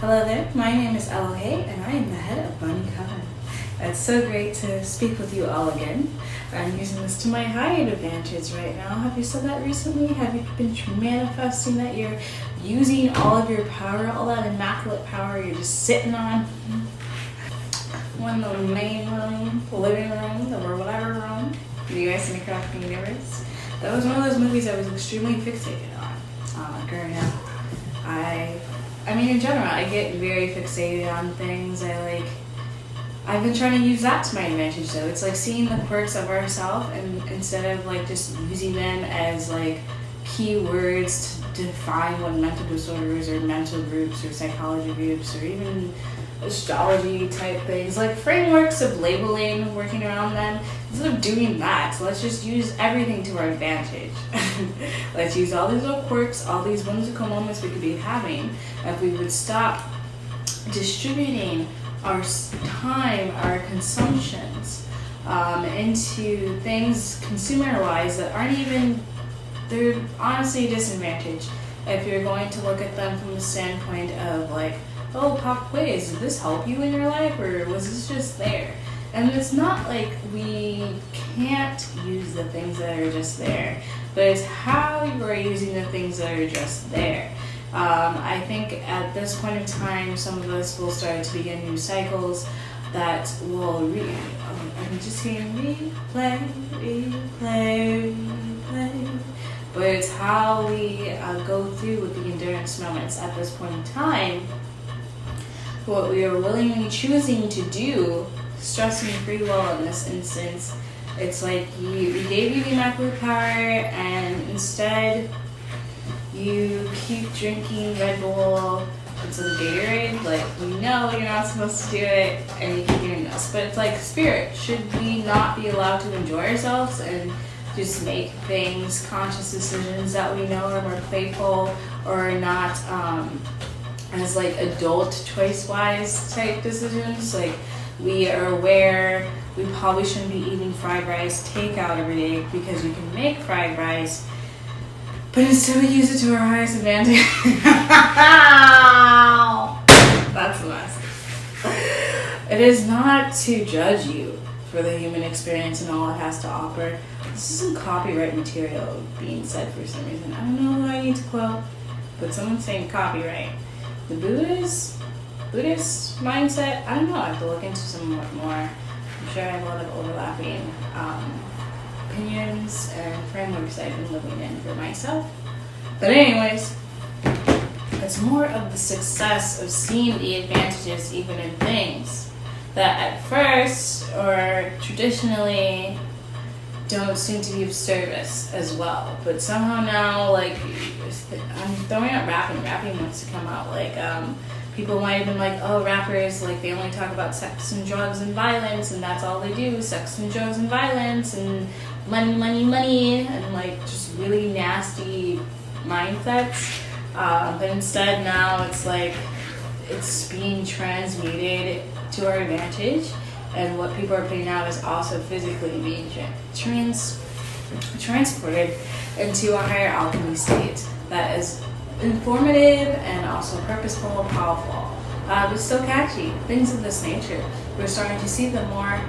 Hello there, my name is Elohai and I am the head of Bunny Coven. It's so great to speak with you all again. I'm using this to my highest advantage right now. Have you said that recently? Have you been manifesting that you're using all of your power, all that immaculate power you're just sitting on? One of the main room, living room, or whatever room, the US and the Craft Universe. That was one of those movies I was extremely fixated on growing up. I mean, in general, I get very fixated on things. I've been trying to use that to my advantage, though. It's like seeing the quirks of ourselves, and instead of like just using them as like keywords to define what mental disorders or mental groups or psychology groups or even astrology type things, like frameworks of labeling, working around them. Instead of doing that, let's just use everything to our advantage. Let's use all these little quirks, all these whimsical moments we could be having. If we would stop distributing our time, our consumptions into things consumer-wise that aren't even, they're honestly a disadvantage. If you're going to look at them from the standpoint of like, oh, pop quiz, did this help you in your life or was this just there? And it's not like we can't use the things that are just there, but it's how you are using the things that are just there. I think at this point in time, some of us will start to begin new cycles that will I'm just hearing replay. But it's how we go through with the endurance moments at this point in time. What we are willingly choosing to do, stressing free will in this instance, it's like we gave you the immaculate power and instead you keep drinking Red Bull instead of Gatorade. Like, we know you're not supposed to do it and you keep doing this. But it's like spirit. Should we not be allowed to enjoy ourselves and just make things, conscious decisions that we know are more playful or not as like adult choice-wise type decisions? Like, we are aware we probably shouldn't be eating fried rice takeout every day because you can make fried rice, but instead we use it to our highest advantage. That's a mess. It is not to judge you for the human experience and all it has to offer. This isn't copyright material being said for some reason. I don't know who I need to quote, but someone's saying copyright. The Buddhist mindset, I don't know, I have to look into some more. I'm sure I have a lot of overlapping opinions and frameworks I've been living in for myself. But anyways, it's more of the success of seeing the advantages even in things that at first or traditionally don't seem to be of service as well. But somehow now, like, I'm throwing out rapping. Rapping wants to come out. Like, people might have been like, oh, rappers, like, they only talk about sex and drugs and violence, and that's all they do, sex and drugs and violence, and money, and, like, just really nasty mindsets. But instead now it's like, it's being transmuted to our advantage, and what people are putting out is also physically being transported into a higher alchemy state that is informative and also purposeful, powerful, but still catchy. Things of this nature. We're starting to see them more